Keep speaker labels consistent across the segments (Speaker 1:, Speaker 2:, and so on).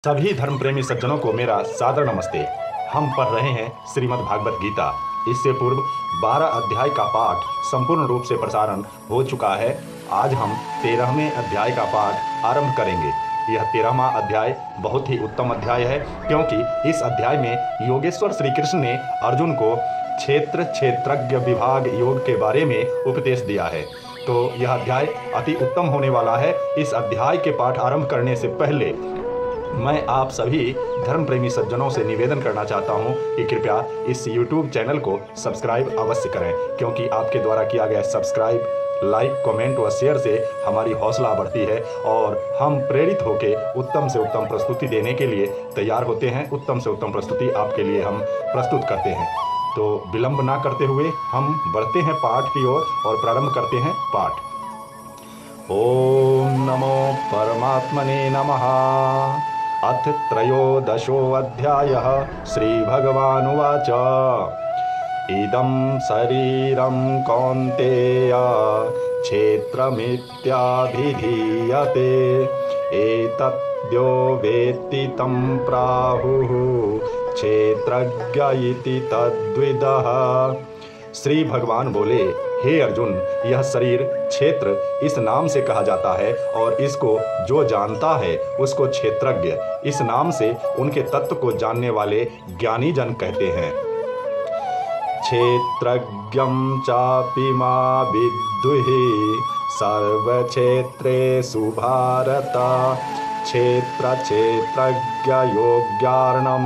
Speaker 1: सभी धर्म प्रेमी सज्जनों को मेरा सादर नमस्ते। हम पढ़ रहे हैं श्रीमद् भागवत गीता। इससे पूर्व 12 अध्याय का पाठ संपूर्ण रूप से प्रसारण हो चुका है। आज हम 13वें अध्याय का पाठ आरंभ करेंगे। यह 13वां अध्याय बहुत ही उत्तम अध्याय है, क्योंकि इस अध्याय में योगेश्वर श्री कृष्ण ने अर्जुन को क्षेत्रज्ञ विभाग योग के बारे में उपदेश दिया है। तो यह अध्याय अति उत्तम होने वाला है। इस अध्याय के पाठ आरंभ करने से पहले मैं आप सभी धर्म प्रेमी सज्जनों से निवेदन करना चाहता हूं कि कृपया इस YouTube चैनल को सब्सक्राइब अवश्य करें, क्योंकि आपके द्वारा किया गया सब्सक्राइब, लाइक, कमेंट व शेयर से हमारी हौसला बढ़ती है और हम प्रेरित होकर उत्तम से उत्तम प्रस्तुति देने के लिए तैयार होते हैं। उत्तम से उत्तम प्रस्तुति आपके लिए हम प्रस्तुत करते हैं। तो विलंब ना करते हुए हम बढ़ते हैं पाठ की ओर और प्रारंभ करते हैं पाठ। ओम नमो परमात्मने नमः। अथ त्रयोदशोऽध्यायः। श्रीभगवानुवाच इदं शरीरं कौन्तेय क्षेत्रमित्याभिधीयते, एतद्यो वेत्ति तं प्राहुः क्षेत्रज्ञ इति तद्विदः। श्री भगवान बोले, हे अर्जुन, यह शरीर क्षेत्र इस नाम से कहा जाता है और इसको जो जानता है उसको क्षेत्रज्ञ इस नाम से उनके तत्व को जानने वाले ज्ञानी जन कहते हैं। क्षेत्रज्ञं चापि मा विद्युहि सर्वक्षेत्रेषु भारत, क्षेत्रज्ञयोग्यार्णं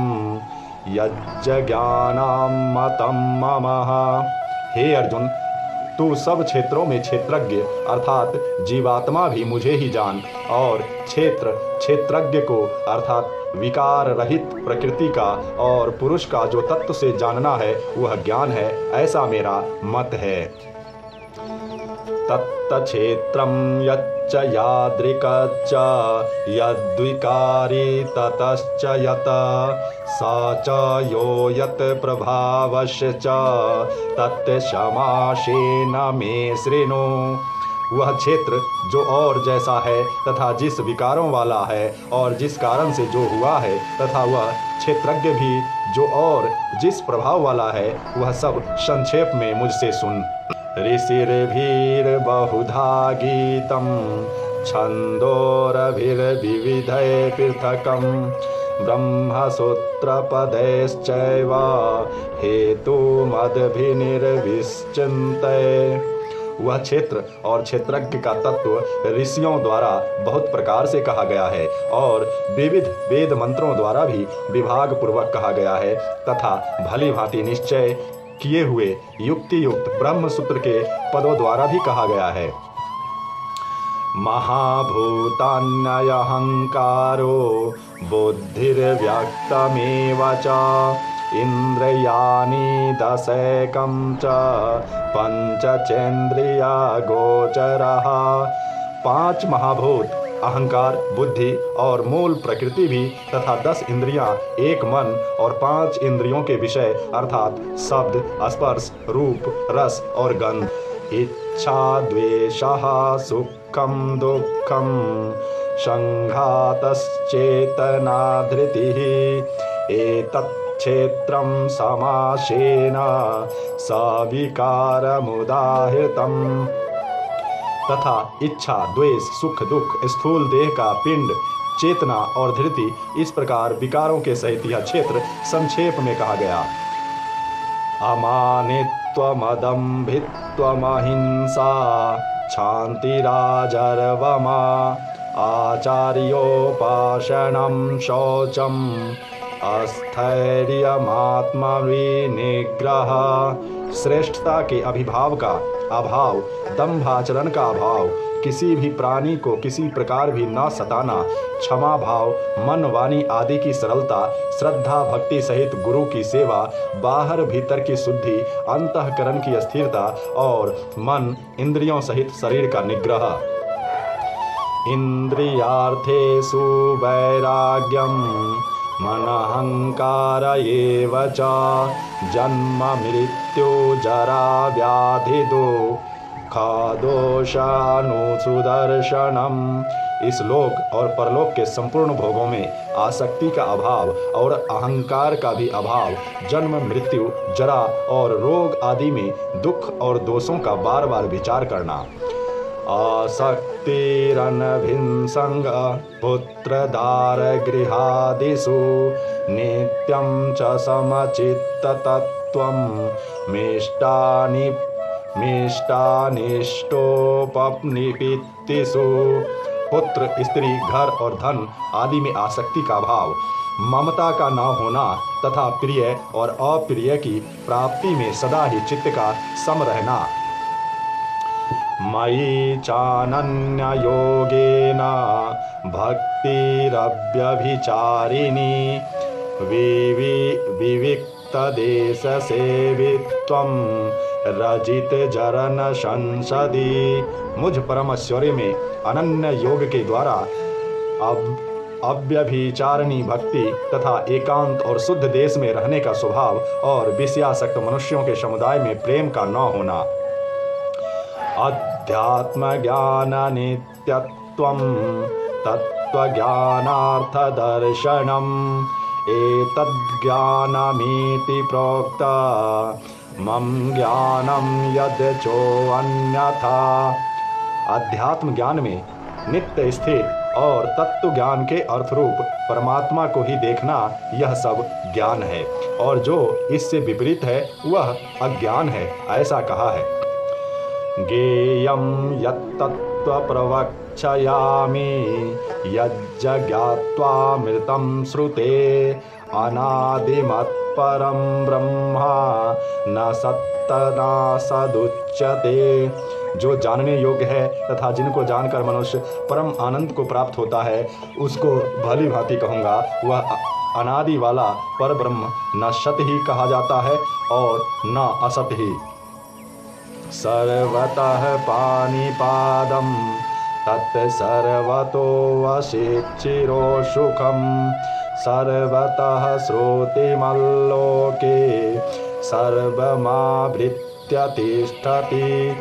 Speaker 1: यज्ञानां मतं मम। हे अर्जुन, तू सब क्षेत्रों में क्षेत्रज्ञ अर्थात जीवात्मा भी मुझे ही जान, और क्षेत्रज्ञ को अर्थात विकार रहित प्रकृति का और पुरुष का जो तत्व से जानना है वह ज्ञान है, ऐसा मेरा मत है। तत्क्षेत्रं यच्च यादृक्च यद्विकारी ततश्च यत् स च यो यत् प्रभावश्च तत्क्षमाशेन मे शृणु। वह क्षेत्र जो और जैसा है तथा जिस विकारों वाला है और जिस कारण से जो हुआ है, तथा वह क्षेत्रज्ञ भी जो और जिस प्रभाव वाला है, वह सब संक्षेप में मुझसे सुन। ऋषिर्भिर्बहुधा गीतं छन्दोरभिर्विविधैः पृथकं ब्रह्मसूत्रपदैश्चैव हेतुमद्भिर्निर्विश्चिन्तये। वह क्षेत्र और क्षेत्रज्ञ का तत्व ऋषियों द्वारा बहुत प्रकार से कहा गया है और विविध वेद मंत्रों द्वारा भी विभाग पूर्वक कहा गया है, तथा भली भांति निश्चय किए हुए युक्ति युक्त ब्रह्म सूत्र के पदों द्वारा भी कहा गया है। महाभूतान्यहंकारो बुद्धिर्व्यक्तमेव च इंद्रियाणि दशैकं च पंचचेन्द्रिया गोचरः। 5 महाभूत, अहंकार, बुद्धि और मूल प्रकृति भी, तथा 10 इंद्रियां, 1 मन और 5 इंद्रियों के विषय अर्थात शब्द, स्पर्श, रूप, रस और गंध। इच्छा, द्वेषः, सुखम दुःखम, संघातश्चेतना, धृतिः, एतत् क्षेत्रं समासेन सविकारमुदाहृतम्। तथा इच्छा, द्वेष, सुख, दुख, स्थूल देह का पिंड, चेतना और धृति, इस प्रकार विकारों के सहित यह क्षेत्र संक्षेप में कहा गया। अमानित्वमदम्भित्वमहिंसा क्षान्तिराजर्वमा आचार्योपासनं शौचम् अस्थैर्यमात्मविनिग्रह। श्रेष्ठता के अभिभाव का अभाव, दंभाचरण का अभाव, किसी भी प्राणी को किसी प्रकार भी न सताना, क्षमा भाव, मन वाणी आदि की सरलता, श्रद्धा भक्ति सहित गुरु की सेवा, बाहर भीतर की शुद्धि, अंतःकरण की स्थिरता और मन इंद्रियों सहित शरीर का निग्रह। इंद्रियार्थेषु वैराग्यम मनहंकार एव च जन्म मृत्यु जरा व्याधि दुःख दोषानुसुदर्शनम् इस लोक और परलोक के संपूर्ण भोगों में आसक्ति का अभाव और अहंकार का भी अभाव, जन्म मृत्यु जरा और रोग आदि में दुख और दोषों का बार बार विचार करना। आसक्तिरनभिसंग पुत्रदार गृहादिषु नित्यं च समचित्ततत्त्वं मिष्टानिष्टोपनिपित्तिषु। पुत्र स्त्री घर और धन आदि में आसक्ति का भाव, ममता का न होना तथा प्रिय और अप्रिय की प्राप्ति में सदा ही चित्त का सम रहना। मयि चानन्ययोगेन भक्तिरव्यभिचारिणी विविक्तदेशसेवित्वं रजितजरन संसदि। मुझ परम ऐश्वर्य में अनन्य योग के द्वारा अव्यभिचारिणी भक्ति तथा एकांत और शुद्ध देश में रहने का स्वभाव और विषयासक्त मनुष्यों के समुदाय में प्रेम का न होना। अध्यात्म ज्ञान नित्यत्वं तत्त्वज्ञानार्थदर्शनम् एतद्ज्ञानमिति प्रोक्ता मम ज्ञानम यद्चोऽन्यथा। अध्यात्म ज्ञान में नित्य स्थित और तत्व ज्ञान के अर्थरूप परमात्मा को ही देखना, यह सब ज्ञान है, और जो इससे विपरीत है वह अज्ञान है, ऐसा कहा है। ज्ञेयं यत्तत्त्व प्रवक्ष्यामि यज्ज्ञात्वामृतं श्रुते अनादिमत्परं ब्रह्मा न सदुच्यते। जो जानने योग्य है तथा जिनको जानकर मनुष्य परम आनंद को प्राप्त होता है, उसको भली भांति कहूँगा, वह अनादि वाला पर ब्रह्म न सत ही कहा जाता है और न असत ही। सर्वतः पाणिपादं तत्सर्वतो वशिचिरो सुखं सर्वतः श्रुतिमल्लोके सर्वमावृत्य तिष्ठति।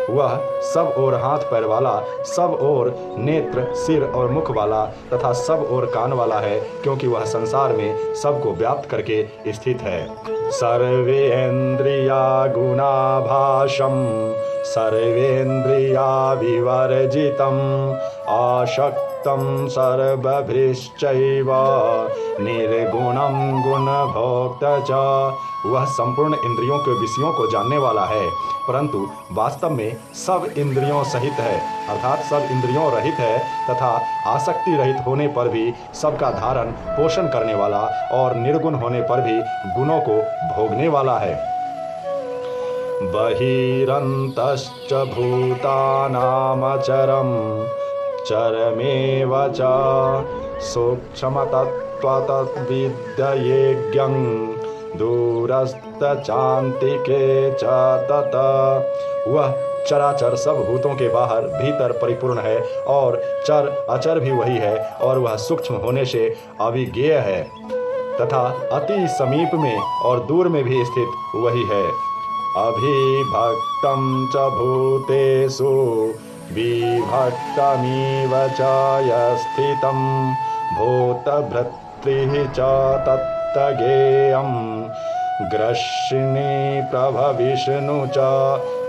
Speaker 1: वह सब ओर हाथ पैर वाला, सब ओर नेत्र सिर और मुख वाला तथा सब ओर कान वाला है, क्योंकि वह संसार में सबको व्याप्त करके स्थित है। सर्वेन्द्रिया गुणाभासं सर्वेन्द्रिया विवर्जितम् आशक्तं सर्वभृश्चैव निर्गुणं गुणभोक्ता च। वह संपूर्ण इंद्रियों के विषयों को जानने वाला है, परंतु वास्तव में सब इंद्रियों सहित है, अर्थात सब इंद्रियों रहित है तथा आसक्ति रहित होने पर भी सबका धारण पोषण करने वाला और निर्गुण होने पर भी गुणों को भोगने वाला है। बहिरन्तश्च भूतानामचरं चरमेव च सूक्ष्मतत्त्वतद्विद्येज्ञं दूरस्थचान्तिके च तत। वह चराचर सब भूतों के बाहर भीतर परिपूर्ण है और चर अचर भी वही है, और वह सूक्ष्म होने से अविज्ञेय है तथा अति समीप में और दूर में भी स्थित वही है। अभिभक्तं च भूतेषु विभक्तमिव च यस्थितं भूतभर्तृः च तत्तज्ञेयं ग्रसिणी प्रभविष्णु च।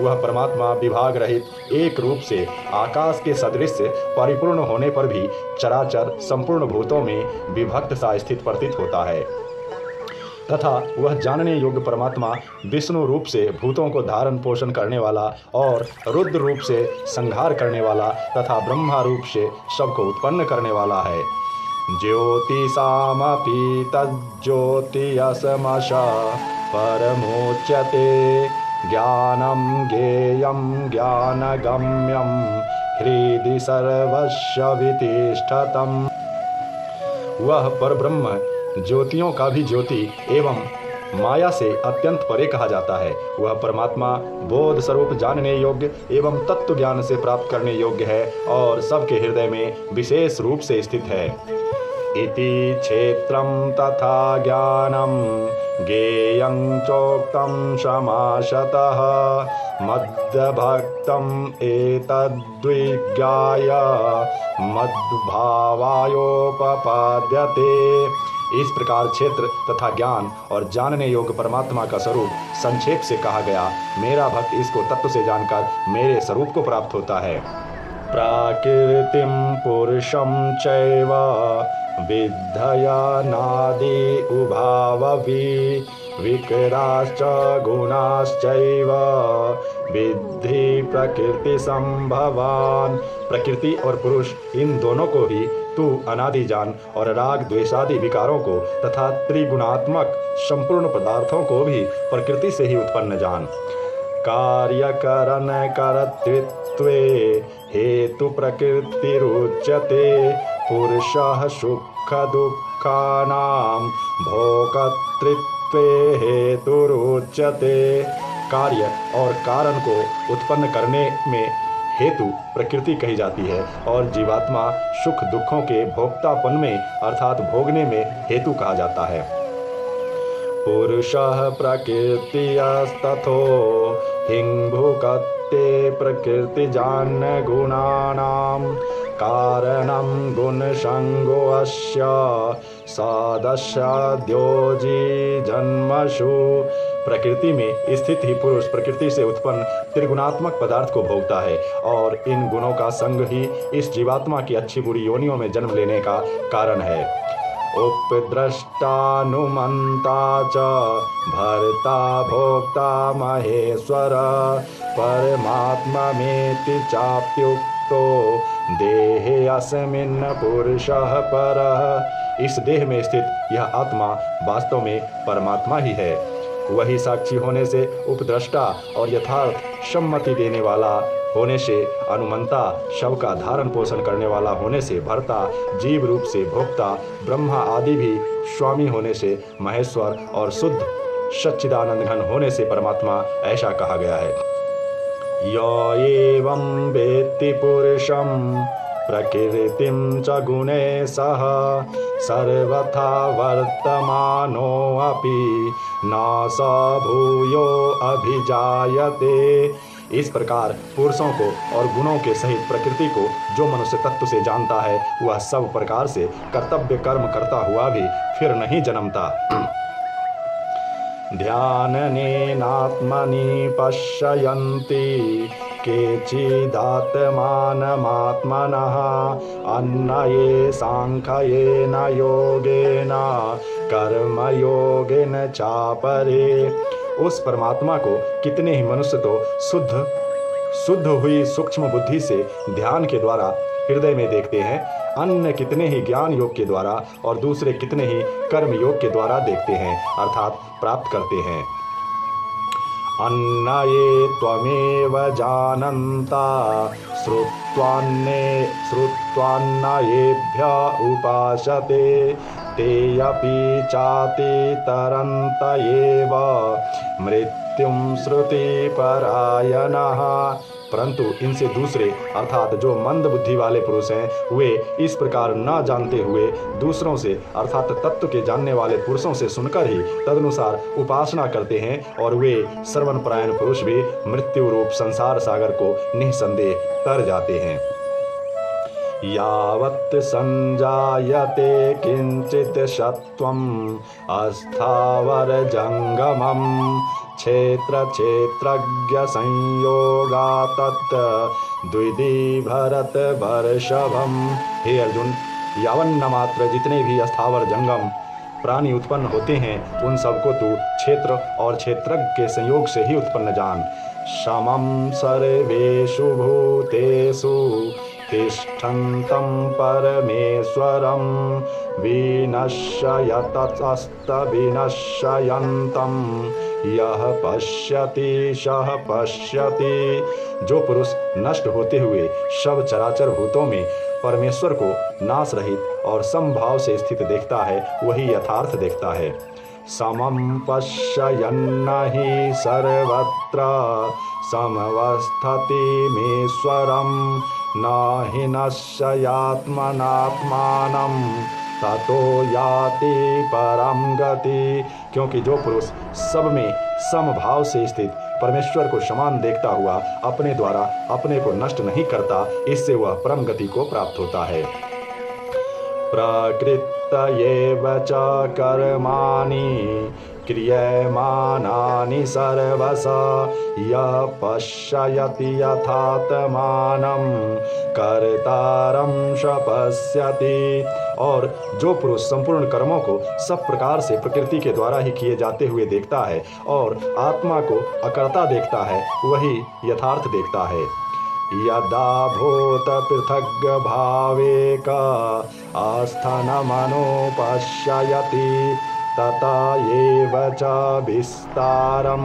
Speaker 1: वह परमात्मा विभाग रहित एक रूप से आकाश के सदृश परिपूर्ण होने पर भी चराचर संपूर्ण भूतों में विभक्त सा स्थित प्रतीत होता है, तथा वह जानने योग्य परमात्मा विष्णु रूप से भूतों को धारण पोषण करने वाला और रुद्र रूप से संहार करने वाला तथा ब्रह्मा रूप से सबको उत्पन्न करने वाला है। ज्योतिषामपि तज्ज्योतिषमश परमोच्यते ज्ञानं ज्ञेयं ज्ञानगम्यं हृदि सर्वस्य वितिष्ठतम्। वह परब्रह्म ज्योतियों का भी ज्योति एवं माया से अत्यंत परे कहा जाता है। वह परमात्मा बोध स्वरूप जानने योग्य एवं तत्व ज्ञान से प्राप्त करने योग्य है और सबके हृदय में विशेष रूप से स्थित है। इति क्षेत्रं तथा ज्ञानं ज्ञेयं चोक्तं समासतः मद्भक्तम् एतद्विज्ञाय मद्भावायोपपाद्यते। इस प्रकार क्षेत्र तथा ज्ञान और जानने योग्य परमात्मा का स्वरूप संक्षेप से कहा गया। मेरा भक्त इसको तत्व से जानकर मेरे स्वरूप को प्राप्त होता है। प्रकृतिं पुरुषं चैव विद्धयनादि उभावपि विकराश्च गुणाश्चैव विद्धि प्रकृति संभवान। प्रकृति और पुरुष इन दोनों को ही तू अनादि जान और राग द्वेषादि विकारों को तथा त्रिगुणात्मक संपूर्ण पदार्थों को भी प्रकृति से ही उत्पन्न जान। कार्यकरण कर्तृत्वे हेतु प्रकृतिरुच्यते पुरुषः सुख दुःखानां भोक्तृत्वे हेतुरुच्यते। कार्य और कारण को उत्पन्न करने में हेतु प्रकृति कही जाती है और जीवात्मा सुख दुखों के भोक्तापन में अर्थात भोगने में हेतु कहा जाता है। पुरुषः प्रकृतिस्तथो हिंभुकत्ते प्रकृतिजान् गुणानां कारणं गुणसंगोऽस्य सदस्याद्योजी जन्मसु। प्रकृति में स्थित ही पुरुष प्रकृति से उत्पन्न त्रिगुणात्मक पदार्थ को भोगता है और इन गुणों का संग ही इस जीवात्मा की अच्छी बुरी योनियों में जन्म लेने का कारण है। उपद्रष्टानुमंता च भर्ता भोक्ता महेश्वर परमात्ममेति चाप्युक्तो देहे अस्मिन् पुरुषः परः। इस देह में स्थित यह आत्मा वास्तव में परमात्मा ही है। वही साक्षी होने से उपद्रष्टा और यथार्थ सम्मति देने वाला होने से अनुमंता, शव का धारण पोषण करने वाला होने से भर्ता, जीव रूप से भोक्ता, ब्रह्मा आदि भी स्वामी होने से महेश्वर और शुद्ध सच्चिदानंद घन होने से परमात्मा ऐसा कहा गया है। यो एवं वेत्ति पुरुषं प्रकृतिं च गुणे सह सर्वथा वर्तमानोऽपि न स भूयो अभिजायते। इस प्रकार पुरुषों को और गुणों के सहित प्रकृति को जो मनुष्य तत्व से जानता है वह सब प्रकार से कर्तव्य कर्म करता हुआ भी फिर नहीं जन्मता। ध्यानेनात्मनि पश्यन्ति केचिदात्मानमात्मनः अन्ये सांख्येन योगेन कर्मयोगेन चापरे। उस परमात्मा को कितने ही मनुष्य तो शुद्ध हुई सूक्ष्म बुद्धि से ध्यान के द्वारा हृदय में देखते हैं, अन्य कितने ही ज्ञान योग के द्वारा और दूसरे कितने ही कर्म योग के द्वारा देखते हैं अर्थात प्राप्त करते हैं। अन्ये त्वमेव जानन्ता श्रुत्वान्येभ्य उपासते ते अपि चातितरन्त एव मृत्युं श्रुतिपरायणः। परंतु इनसे दूसरे अर्थात जो मंद बुद्धि वाले पुरुष हैं वे इस प्रकार न जानते हुए दूसरों से अर्थात तत्व के जानने वाले पुरुषों से सुनकर ही तदनुसार उपासना करते हैं और वे श्रवण परायण पुरुष भी मृत्यु रूप संसार सागर को निःसंदेह तर जाते हैं। यावत् संजायते किंचित सत्वम् अस्थावर जंगमम् क्षेत्र क्षेत्रज्ञ संयोगा तत् द्विधि भरत वर्षभम। हे अर्जुन, यावन्न मात्र जितने भी अस्थावर जंगम प्राणी उत्पन्न होते हैं उन सबको तू क्षेत्र और क्षेत्रज्ञ के संयोग से ही उत्पन्न जान। समम सर्वेषु भूतेषु तिष्ठन्तं परमेश्वरं विनश्यतस्तविनश्यन्तं यह पश्यति सह पश्यति। जो पुरुष नष्ट होते हुए सब चराचर भूतों में परमेश्वर को नाश रहित और समभाव से स्थित देखता है वही यथार्थ देखता है। समं पश्यन्न हि सर्वत्र समवस्थितिमीश्वरं न हि नश्यत्मनात्मानं ततो याति परम गति। क्योंकि जो पुरुष सब में समभाव से स्थित परमेश्वर को समान देखता हुआ अपने द्वारा अपने को नष्ट नहीं करता, इससे वह परम गति को प्राप्त होता है। प्रकृत्यैव च कर्माणि क्रियमाणानि सर्वशः यः पश्यति यथात्मानं कर्तारं स पश्यति। और जो पुरुष संपूर्ण कर्मों को सब प्रकार से प्रकृति के द्वारा ही किए जाते हुए देखता है और आत्मा को अकर्ता देखता है, वही यथार्थ देखता है। यदा भूत पृथग् भावेक आस्थानमनो पश्यति तथा एव च विस्तारं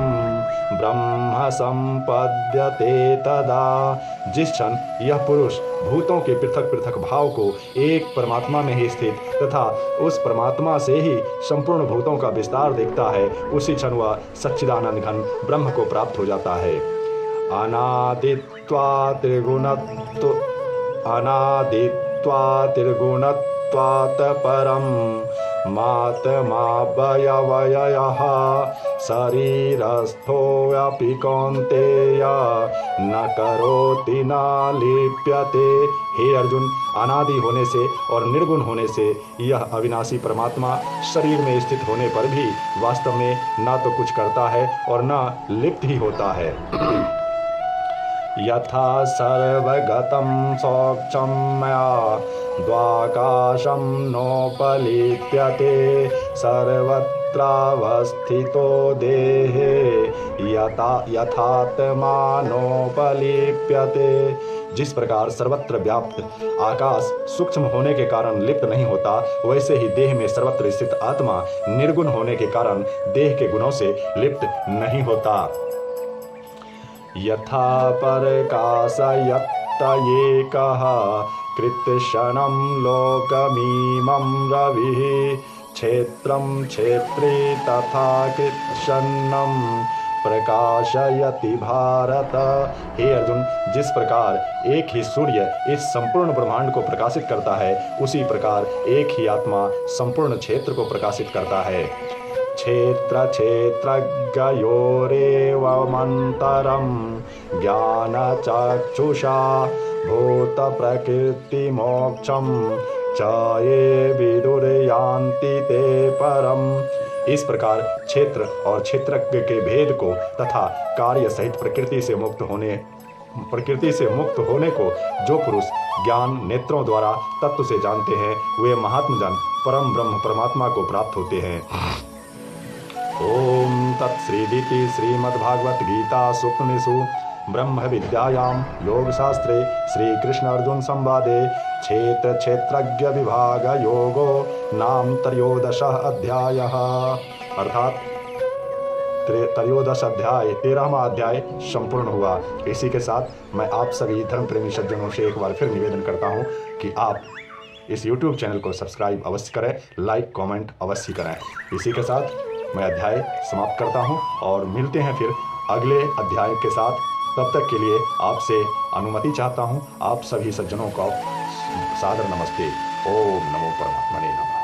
Speaker 1: ब्रह्म संपद्यते तदा। जिस क्षण यह पुरुष भूतों के पृथक पृथक भाव को एक परमात्मा में ही स्थित तथा उस परमात्मा से ही संपूर्ण भूतों का विस्तार देखता है, उसी क्षण वह सच्चिदानंद घन ब्रह्म को प्राप्त हो जाता है। अनादित्वात् त्रिगुणत्वात् परम मात्मावयवयः शरीरस्थोऽपि कौन्तेय न करोति न लिप्यते। हे अर्जुन, अनादि होने से और निर्गुण होने से यह अविनाशी परमात्मा शरीर में स्थित होने पर भी वास्तव में न तो कुछ करता है और न लिप्त ही होता है। यथा सर्वगतं सौक्षं मया द्वाकाशं नोपलिप्यते सर्वत्रावस्थितो देहे यथात्मानोपलिप्यते। जिस प्रकार सर्वत्र व्याप्त आकाश सूक्ष्म होने के कारण लिप्त नहीं होता, वैसे ही देह में सर्वत्र स्थित आत्मा निर्गुण होने के कारण देह के गुणों से लिप्त नहीं होता। यथा प्रकाशयत्त एकः कृत्क्षणं लोकमिमं रविः क्षेत्रं क्षेत्री तथा कृत्क्षणं प्रकाशयति भारत। हे अर्जुन, जिस प्रकार एक ही सूर्य इस संपूर्ण ब्रह्मांड को प्रकाशित करता है, उसी प्रकार एक ही आत्मा संपूर्ण क्षेत्र को प्रकाशित करता है। क्षेत्र क्षेत्रज्ञयोरेवमन्तरं ज्ञानचक्षुषा भूत प्रकृति मोक्षम च ये विदुर्यान्ति ते परम। इस प्रकार क्षेत्र और क्षेत्रज्ञ के भेद को तथा कार्य सहित प्रकृति से मुक्त होने को जो पुरुष ज्ञान नेत्रों द्वारा तत्व से जानते हैं, वे महात्मजन परम ब्रह्म परमात्मा को प्राप्त होते हैं। ओम तत्श्रीदिति श्रीमद्भागवत गीता सूक्ष्मेषु ब्रह्म विद्यायां योग शास्त्रे श्री कृष्ण अर्जुन संवादे क्षेत्र क्षेत्रज्ञ विभाग योगो नाम त्रयोदशः अध्यायः। अर्थात त्रयोदश अध्याय 13वां अध्याय संपूर्ण हुआ। इसी के साथ मैं आप सभी धर्म प्रेमी सज्जनों से एक बार फिर निवेदन करता हूं कि आप इस YouTube चैनल को सब्सक्राइब अवश्य करें, लाइक कमेंट अवश्य करें। इसी के साथ मैं अध्याय समाप्त करता हूं और मिलते हैं फिर अगले अध्याय के साथ। तब तक के लिए आपसे अनुमति चाहता हूं। आप सभी सज्जनों को सादर नमस्ते। ओम नमो परमात्मने नमः।